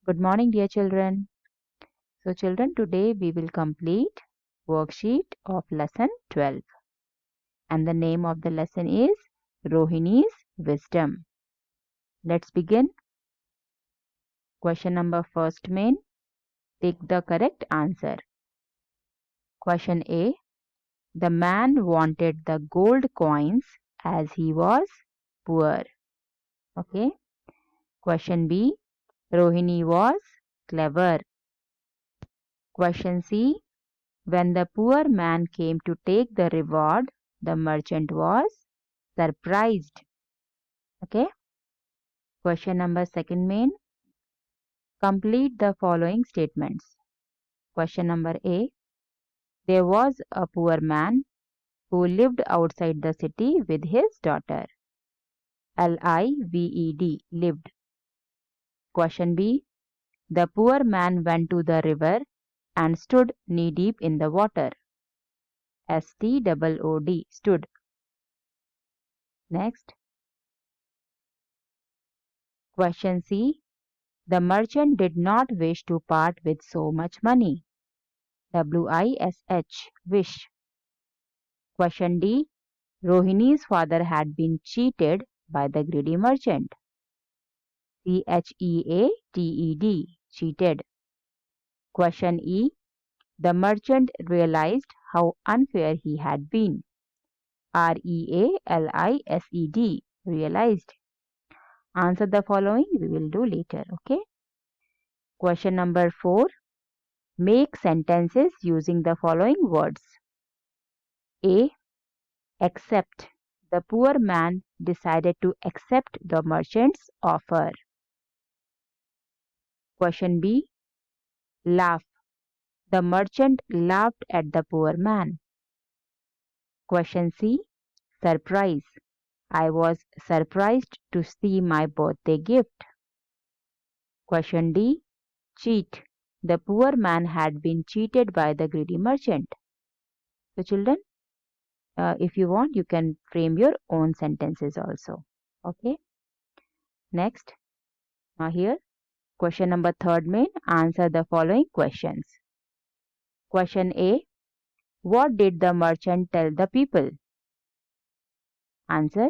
Good morning, dear children. So, children, today we will complete worksheet of lesson 12. And the name of the lesson is Rohini's Wisdom. Let's begin. Question number first main. Take the correct answer. Question A. The man wanted the gold coins as he was poor. Okay. Question B. Rohini was clever. Question C. When the poor man came to take the reward, the merchant was surprised. Okay. Question number second main. Complete the following statements. Question number A. There was a poor man who lived outside the city with his daughter. Lived. Lived. Question B. The poor man went to the river and stood knee deep in the water. Stood. Stood. Next. Question C. The merchant did not wish to part with so much money. Wish. Question D. Rohini's father had been cheated by the greedy merchant. Cheated. Question E. The merchant realized how unfair he had been. Realized. Answer the following, we will do later. Okay. Question number 4. Make sentences using the following words. A. Accept. The poor man decided to accept the merchant's offer. Question B. Laugh. The merchant laughed at the poor man. Question C. Surprise. I was surprised to see my birthday gift. Question D. Cheat. The poor man had been cheated by the greedy merchant. So, children, if you want, you can frame your own sentences also. Okay. Next, here, question number third main. Answer the following questions. Question A. What did the merchant tell the people? Answer.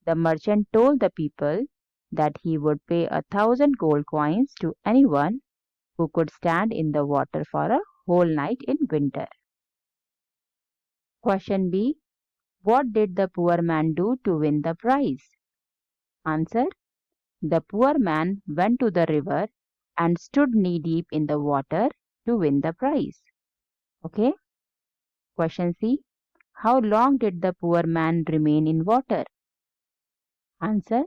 The merchant told the people that he would pay 1,000 gold coins to anyone who could stand in the water for a whole night in winter. Question B. What did the poor man do to win the prize? Answer. The poor man went to the river and stood knee deep in the water to win the prize. Okay. Question C. How long did the poor man remain in water? Answer.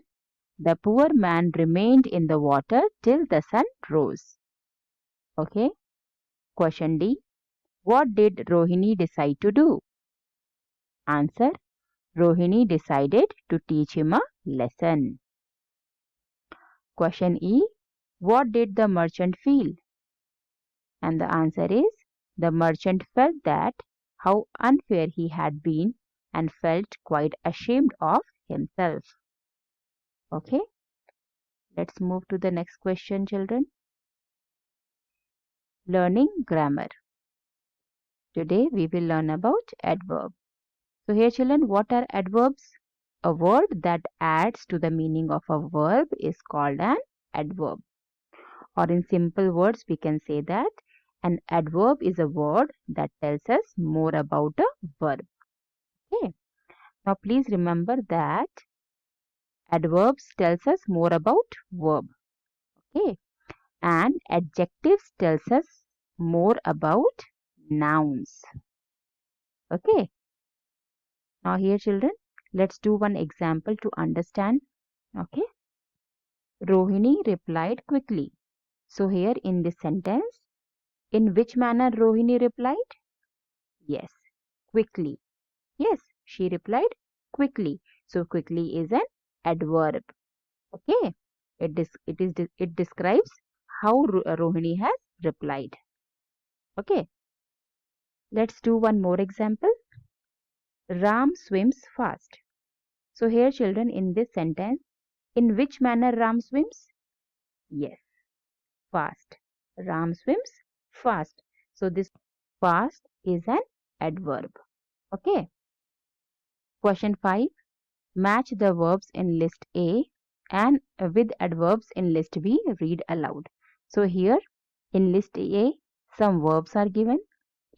The poor man remained in the water till the sun rose. Okay. Question D. What did Rohini decide to do? Answer. Rohini decided to teach him a lesson. Question E. What did the merchant feel? And the answer is the merchant felt that how unfair he had been and felt quite ashamed of himself. Okay. Let's move to the next question, children. Learning grammar. Today we will learn about adverb. So here, children, what are adverbs? A word that adds to the meaning of a verb is called an adverb. Or in simple words, we can say that an adverb is a word that tells us more about a verb. Okay. Now please remember that adverbs tells us more about verb. Okay. And adjectives tells us more about nouns. Okay. Now here, children, let's do one example to understand. Okay. Rohini replied quickly. So here in this sentence, in which manner Rohini replied? Yes, quickly. Yes, she replied quickly. So quickly is an adverb. Okay. It describes how Rohini has replied. Okay. Let's do one more example. Ram swims fast. So here, children, in this sentence, in which manner Ram swims? Yes, fast. Ram swims fast. So this fast is an adverb. Okay. Question 5. Match the verbs in list A and with adverbs in list B. Read aloud. So here in list A, some verbs are given.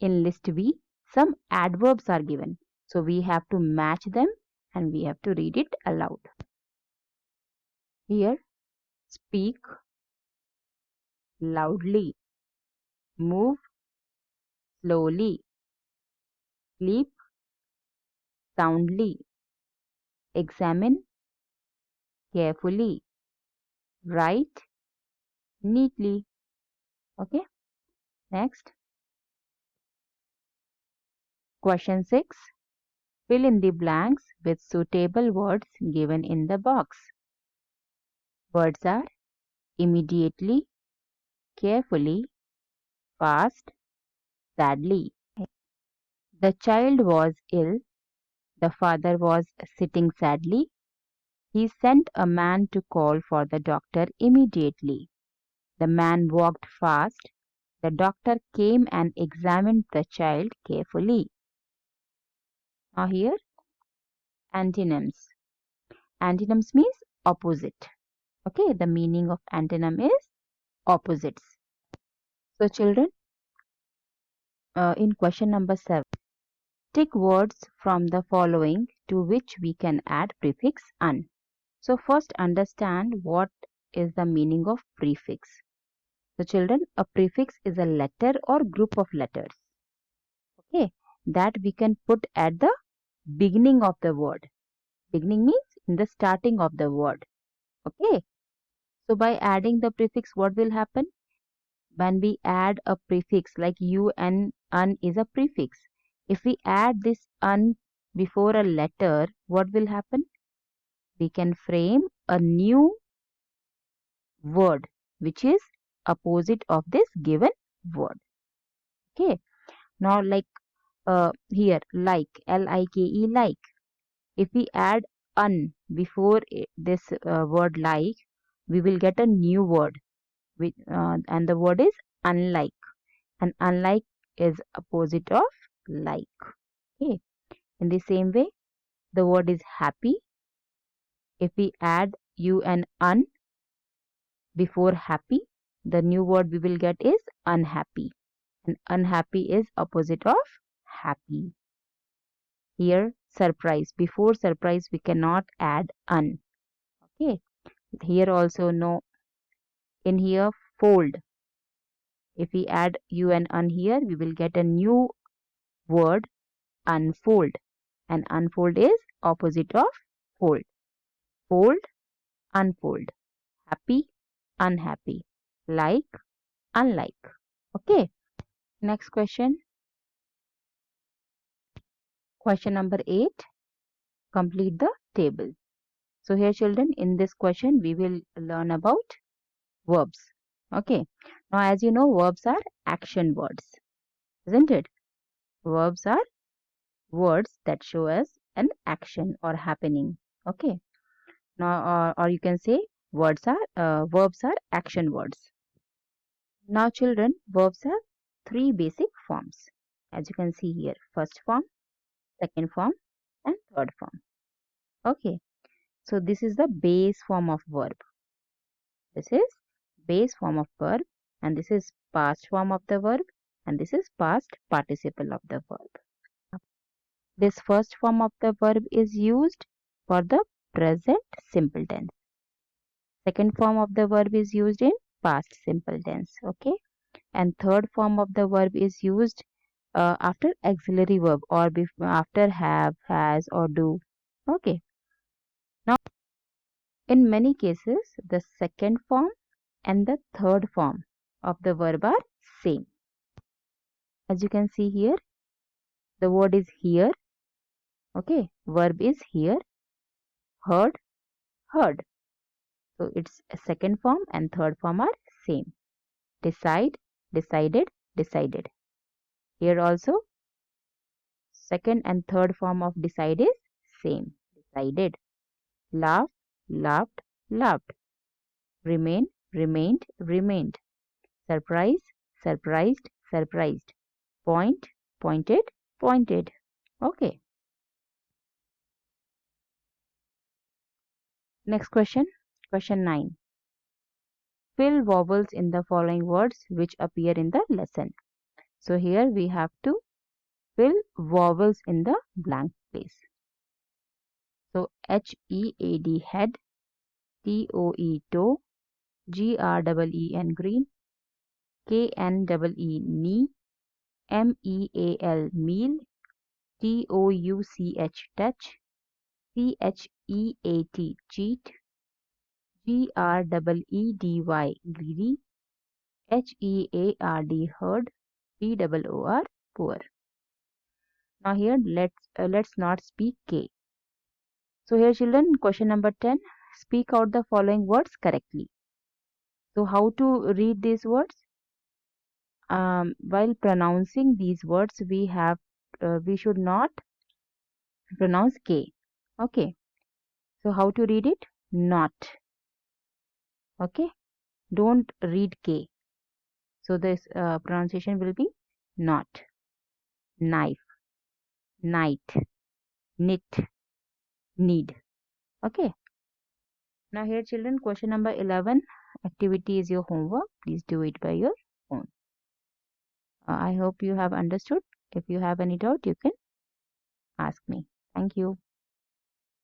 In list B, some adverbs are given. So we have to match them and we have to read it aloud. Here, speak loudly, move slowly, sleep soundly, examine carefully, write neatly. Okay, next. Question 6. Fill in the blanks with suitable words given in the box. Words are immediately, carefully, fast, sadly. The child was ill. The father was sitting sadly. He sent a man to call for the doctor immediately. The man walked fast. The doctor came and examined the child carefully. Now here, antonyms. Antonyms means opposite. Okay, the meaning of antonym is opposites. So children, in question number 7, tick words from the following to which we can add prefix un. So first understand what is the meaning of prefix. So children, a prefix is a letter or group of letters, okay, that we can put at the beginning of the word. Beginning means in the starting of the word. Okay. So by adding the prefix, what will happen? When we add a prefix like u and un is a prefix. If we add this un before a letter, what will happen? We can frame a new word which is opposite of this given word. Okay. Now like here like like, like. If we add un before this word like, we will get a new word and the word is unlike, and unlike is opposite of like. Okay. In the same way, the word is happy. If we add u and un before happy, the new word we will get is unhappy, and unhappy is opposite of happy. Here surprise, before surprise we cannot add un. Okay. Here also no. In here fold, if we add u and un here, we will get a new word unfold, and unfold is opposite of fold. Fold, unfold. Happy, unhappy. Like, unlike. Okay. Next question. Question number 8. Complete the table. So here children, in this question we will learn about verbs. Okay. Now as you know, verbs are action words, isn't it? Verbs are words that show us an action or happening. Okay. Now or you can say verbs are action words. Now children, verbs have three basic forms, as you can see here: first form, second form and third form. Okay. So this is the base form of verb. This is base form of verb, and this is past form of the verb, and this is past participle of the verb. This first form of the verb is used for the present simple tense. Second form of the verb is used in past simple tense. Okay. And third form of the verb is used after auxiliary verb or after have, has or do. Okay. Now, in many cases, the second form and the third form of the verb are same. As you can see here, the word is here. Okay. Verb is here. Heard, heard. So its second form and third form are same. Decide, decided, decided. Here also second and third form of decide is same. Decided. Laugh, laughed, laughed. Remain, remained, remained. surprise, surprised, surprised, point, pointed, pointed. Okay. Next question. Question 9. Fill vowels in the following words which appear in the lesson. So here we have to fill vowels in the blank place. So HEAD head, TOE toe, GREEN green, KNEE knee, MEAL meal, TOUCH touch, CHEAT cheat, GREEDY greedy, HEARD heard, POOR poor. Now here let's not speak K. So here children, question number 10, speak out the following words correctly. So how to read these words? While pronouncing these words, we should not pronounce K. Okay. So how to read it? Not. Okay. Don't read K. So this pronunciation will be not. Knife, night, knit, need. Okay. Now here children, question number 11. Activity is your homework. Please do it by your own. I hope you have understood. If you have any doubt, you can ask me. Thank you.